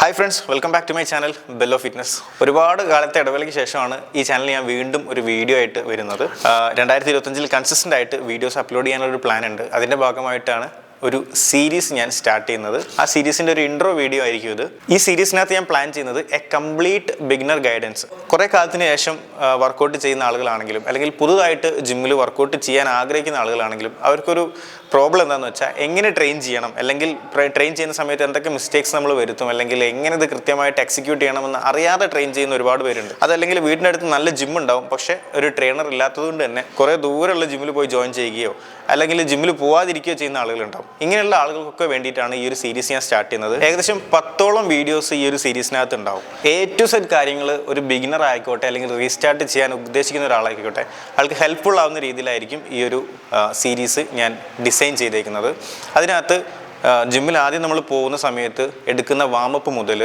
Hi friends, welcome back to my channel Bello Fitness. ഒരുപാട് കാലത്തെ ഇടവേളയ്ക്ക് ശേഷമാണ് ഈ ചാനലിൽ ഞാൻ വീണ്ടും ഒരു വീഡിയോ ആയിട്ട് വരുന്നത്. 2025 കൺസിസ്റ്റന്റ് ആയിട്ട് വീഡിയോസ് അപ്ലോഡ് ചെയ്യാനുള്ള ഒരു പ്ലാൻ ഉണ്ട്. അതിന്റെ ഭാഗമായിട്ടാണ് ഒരു സീരീസ് ഞാൻ സ്റ്റാർട്ട് ചെയ്യുന്നത്. ആ സീരീസിൻ്റെ ഒരു ഇൻട്രോ വീഡിയോ ആയിരിക്കും ഇത്. ഈ സീരീസിനകത്ത് ഞാൻ പ്ലാൻ ചെയ്യുന്നത് എ കംപ്ലീറ്റ് ബിഗിനർ ഗൈഡൻസ്. കുറേ കാലത്തിന് ശേഷം വർക്കൗട്ട് ചെയ്യുന്ന ആളുകളാണെങ്കിലും അല്ലെങ്കിൽ പുതുതായിട്ട് ജിമ്മിൽ വർക്കൗട്ട് ചെയ്യാൻ ആഗ്രഹിക്കുന്ന ആളുകളാണെങ്കിലും അവർക്കൊരു പ്രോബ്ലം എന്താണെന്ന് വെച്ചാൽ എങ്ങനെ ട്രെയിൻ ചെയ്യണം, അല്ലെങ്കിൽ ട്രെയിൻ ചെയ്യുന്ന സമയത്ത് എന്തൊക്കെ മിസ്റ്റേക്സ് നമ്മൾ വരുത്തും, അല്ലെങ്കിൽ എങ്ങനെ ഇത് കൃത്യമായിട്ട് എക്സിക്യൂട്ട് ചെയ്യണമെന്ന് അറിയാതെ ട്രെയിൻ ചെയ്യുന്ന ഒരുപാട് പേരുണ്ട്. അതല്ലെങ്കിൽ വീടിൻ്റെ അടുത്ത് നല്ല ജിം ഉണ്ടാവും, പക്ഷേ ഒരു ട്രെയിനർ ഇല്ലാത്തതുകൊണ്ട് തന്നെ കുറേ ദൂരമുള്ള ജിമ്മിൽ പോയി ജോയിൻ ചെയ്യുകയോ അല്ലെങ്കിൽ ജിമ്മിൽ പോവാതിരിക്കുകയോ ചെയ്യുന്ന ആളുകളുണ്ടാവും. ഇങ്ങനെയുള്ള ആളുകൾക്കൊക്കെ വേണ്ടിയിട്ടാണ് ഈ ഒരു സീരീസ് ഞാൻ സ്റ്റാർട്ട് ചെയ്യുന്നത്. ഏകദേശം 10ഓളം വീഡിയോസ് ഈ ഒരു സീരീസിനകത്ത് ഉണ്ടാവും. A to Z കാര്യങ്ങൾ ഒരു ബിഗിനർ ആയിക്കോട്ടെ അല്ലെങ്കിൽ റീസ്റ്റാർട്ട് ചെയ്യാൻ ഉദ്ദേശിക്കുന്ന ഒരാളായിക്കോട്ടെ ആൾക്ക് ഹെൽപ്ഫുൾ ആവുന്ന രീതിയിലായിരിക്കും ഈ ഒരു സീരീസ് ഞാൻ ഡിസൈൻ ചെയ്തേക്കുന്നത്. അതിനകത്ത് ജിമ്മിൽ ആദ്യം നമ്മൾ പോകുന്ന സമയത്ത് എടുക്കുന്ന വാമപ്പ് മുതൽ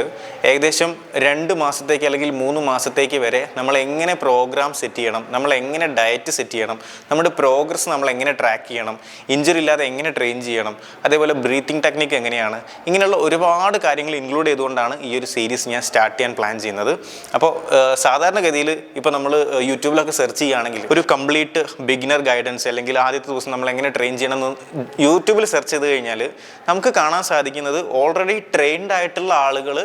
ഏകദേശം 2 മാസത്തേക്ക് അല്ലെങ്കിൽ 3 മാസത്തേക്ക് വരെ നമ്മൾ എങ്ങനെ പ്രോഗ്രാം സെറ്റ് ചെയ്യണം, നമ്മൾ എങ്ങനെ ഡയറ്റ് സെറ്റ് ചെയ്യണം, നമ്മുടെ പ്രോഗ്രസ് നമ്മൾ എങ്ങനെ ട്രാക്ക് ചെയ്യണം, ഇഞ്ചുറി ഇല്ലാതെ എങ്ങനെ ട്രെയിൻ ചെയ്യണം, അതേപോലെ ബ്രീത്തിങ് ടെക്നിക്ക് എങ്ങനെയാണ്, ഇങ്ങനെയുള്ള ഒരുപാട് കാര്യങ്ങൾ ഇൻക്ലൂഡ് ചെയ്തുകൊണ്ടാണ് ഈ ഒരു സീരീസ് ഞാൻ സ്റ്റാർട്ട് ചെയ്യാൻ പ്ലാൻ ചെയ്യുന്നത്. അപ്പോൾ സാധാരണഗതിയിൽ ഇപ്പോൾ നമ്മൾ യൂട്യൂബിലൊക്കെ സെർച്ച് ചെയ്യുകയാണെങ്കിൽ ഒരു കംപ്ലീറ്റ് ബിഗിനർ ഗൈഡൻസ് അല്ലെങ്കിൽ ആദ്യത്തെ ദിവസം നമ്മൾ എങ്ങനെ ട്രെയിൻ ചെയ്യണം എന്ന് യൂട്യൂബിൽ സെർച്ച് ചെയ്ത് കഴിഞ്ഞാൽ നമുക്ക് കാണാൻ സാധിക്കുന്നത് ഓൾറെഡി ട്രെയിൻഡ് ആയിട്ടുള്ള ആളുകൾ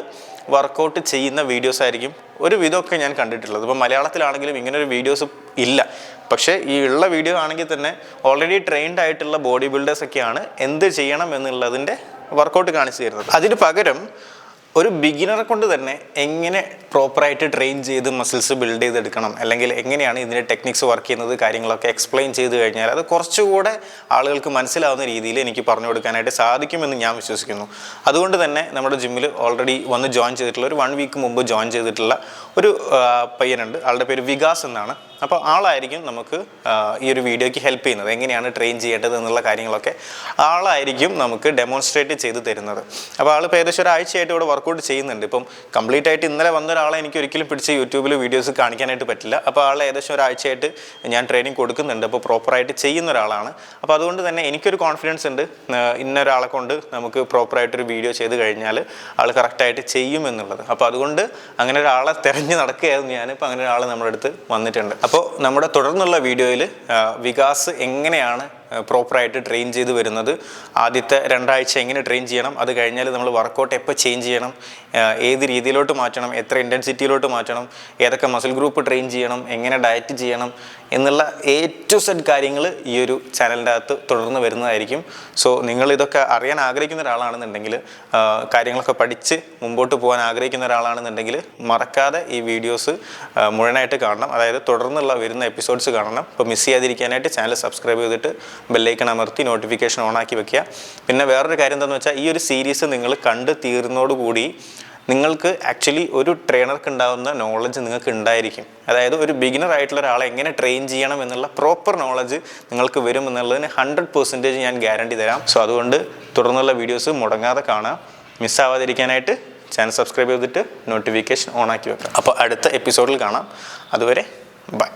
വർക്കൗട്ട് ചെയ്യുന്ന വീഡിയോസ് ആയിരിക്കും ഒരു വിധമൊക്കെ ഞാൻ കണ്ടിട്ടുള്ളത്. ഇപ്പോൾ മലയാളത്തിലാണെങ്കിലും ഇങ്ങനൊരു വീഡിയോസ് ഇല്ല. പക്ഷേ ഈ ഉള്ള വീഡിയോ ആണെങ്കിൽ തന്നെ ഓൾറെഡി ട്രെയിൻഡ് ആയിട്ടുള്ള ബോഡി ബിൽഡേഴ്സൊക്കെയാണ് എന്ത് ചെയ്യണം എന്നുള്ളതിൻ്റെ വർക്കൗട്ട് കാണിച്ചു തരുന്നത്. അതിന് പകരം ഒരു ബിഗിനറെ കൊണ്ട് തന്നെ എങ്ങനെ പ്രോപ്പറായിട്ട് ട്രെയിൻ ചെയ്ത് മസിൽസ് ബിൽഡ് ചെയ്തെടുക്കണം, അല്ലെങ്കിൽ എങ്ങനെയാണ് ഇതിൻ്റെ ടെക്നിക്സ് വർക്ക് ചെയ്യുന്നത്, കാര്യങ്ങളൊക്കെ എക്സ്പ്ലെയിൻ ചെയ്ത് കഴിഞ്ഞാൽ അത് കുറച്ചുകൂടെ ആളുകൾക്ക് മനസ്സിലാവുന്ന രീതിയിൽ എനിക്ക് പറഞ്ഞു കൊടുക്കാനായിട്ട് സാധിക്കുമെന്ന് ഞാൻ വിശ്വസിക്കുന്നു. അതുകൊണ്ട് തന്നെ നമ്മുടെ ജിമ്മിൽ ഓൾറെഡി വന്ന് ജോയിൻ ചെയ്തിട്ടുള്ള ഒരു 1 വീക്ക് മുമ്പ് ജോയിൻ ചെയ്തിട്ടുള്ള ഒരു പയ്യനുണ്ട്. ആളുടെ പേര് വികാസ് എന്നാണ്. അപ്പോൾ ആളായിരിക്കും നമുക്ക് ഈ ഒരു വീഡിയോയ്ക്ക് ഹെൽപ്പ് ചെയ്യുന്നത്. എങ്ങനെയാണ് ട്രെയിൻ ചെയ്യേണ്ടത് എന്നുള്ള കാര്യങ്ങളൊക്കെ ആളായിരിക്കും നമുക്ക് ഡെമോൺസ്ട്രേറ്റ് ചെയ്ത് തരുന്നത്. അപ്പോൾ ആൾ ഏകദേശം ഒരാഴ്ചയായിട്ട് ഇവിടെ വർക്കൗട്ട് ചെയ്യുന്നുണ്ട്. ഇപ്പം കംപ്ലീറ്റ് ആയിട്ട് ഇന്നലെ വന്ന ഒരാളെ എനിക്ക് ഒരിക്കലും പിടിച്ച് യൂട്യൂബിൽ വീഡിയോസ് കാണിക്കാനായിട്ട് പറ്റില്ല. അപ്പോൾ ആൾ ഏകദേശം ഒരാഴ്ചയായിട്ട് ഞാൻ ട്രെയിനിങ് കൊടുക്കുന്നുണ്ട്. അപ്പോൾ പ്രോപ്പറായിട്ട് ചെയ്യുന്ന ഒരാളാണ്. അപ്പോൾ അതുകൊണ്ട് തന്നെ എനിക്കൊരു കോൺഫിഡൻസ് ഉണ്ട്, ഇന്നൊരാളെ കൊണ്ട് നമുക്ക് പ്രോപ്പറായിട്ടൊരു വീഡിയോ ചെയ്ത് കഴിഞ്ഞാൽ ആൾ കറക്റ്റായിട്ട് ചെയ്യുമെന്നുള്ളത്. അപ്പോൾ അതുകൊണ്ട് അങ്ങനെ ഒരാളെ തിരഞ്ഞ് നടക്കുകയായിരുന്നു ഞാനിപ്പോൾ. അങ്ങനെ ഒരാൾ നമ്മുടെ അടുത്ത് വന്നിട്ടുണ്ട്. അപ്പോൾ നമ്മുടെ തുടർന്നുള്ള വീഡിയോയിൽ വികാസ് എങ്ങനെയാണ് പ്രോപ്പറായിട്ട് ട്രെയിൻ ചെയ്ത് വരുന്നത്, ആദ്യത്തെ 2 ആഴ്ച എങ്ങനെ ട്രെയിൻ ചെയ്യണം, അത് കഴിഞ്ഞാൽ നമ്മൾ വർക്കൗട്ട് എപ്പോൾ ചേഞ്ച് ചെയ്യണം, ഏത് രീതിയിലോട്ട് മാറ്റണം, എത്ര ഇൻറ്റൻസിറ്റിയിലോട്ട് മാറ്റണം, ഏതൊക്കെ മസിൽ ഗ്രൂപ്പ് ട്രെയിൻ ചെയ്യണം, എങ്ങനെ ഡയറ്റ് ചെയ്യണം എന്നുള്ള A to Z കാര്യങ്ങൾ ഈ ഒരു ചാനലിൻ്റെ അകത്ത് തുടർന്ന് വരുന്നതായിരിക്കും. സോ നിങ്ങളിതൊക്കെ അറിയാൻ ആഗ്രഹിക്കുന്ന ഒരാളാണെന്നുണ്ടെങ്കിൽ, കാര്യങ്ങളൊക്കെ പഠിച്ച് മുമ്പോട്ട് പോകാൻ ആഗ്രഹിക്കുന്ന ഒരാളാണെന്നുണ്ടെങ്കിൽ മറക്കാതെ ഈ വീഡിയോസ് മുഴുവനായിട്ട് കാണണം. അതായത് തുടർന്നുള്ള വരുന്ന എപ്പിസോഡ്സ് കാണണം. ഇപ്പോൾ മിസ് ചെയ്യാതിരിക്കാനായിട്ട് ചാനൽ സബ്സ്ക്രൈബ് ചെയ്തിട്ട് ബെല്ലൈക്കൺ അമർത്തി നോട്ടിഫിക്കേഷൻ ഓണാക്കി വെക്കുക. പിന്നെ വേറൊരു കാര്യം എന്താണെന്ന് വെച്ചാൽ ഈ ഒരു സീരീസ് നിങ്ങൾ കണ്ട് തീർന്നോടുകൂടി നിങ്ങൾക്ക് ആക്ച്വലി ഒരു ട്രെയിനർക്ക് ഉണ്ടാകുന്ന നോളജ് നിങ്ങൾക്ക് ഉണ്ടായിരിക്കും. അതായത് ഒരു ബിഗിനർ ആയിട്ടുള്ള ഒരാളെ എങ്ങനെ ട്രെയിൻ ചെയ്യണം എന്നുള്ള പ്രോപ്പർ നോളജ് നിങ്ങൾക്ക് വരും എന്നുള്ളതിന് 100% ഞാൻ ഗ്യാരണ്ടി തരാം. സോ അതുകൊണ്ട് തുടർന്നുള്ള വീഡിയോസ് മുടങ്ങാതെ കാണാം. മിസ്സാവാതിരിക്കാനായിട്ട് ചാനൽ സബ്സ്ക്രൈബ് ചെയ്തിട്ട് നോട്ടിഫിക്കേഷൻ ഓണാക്കി വെക്കാം. അപ്പോൾ അടുത്ത എപ്പിസോഡിൽ കാണാം. അതുവരെ ബൈ.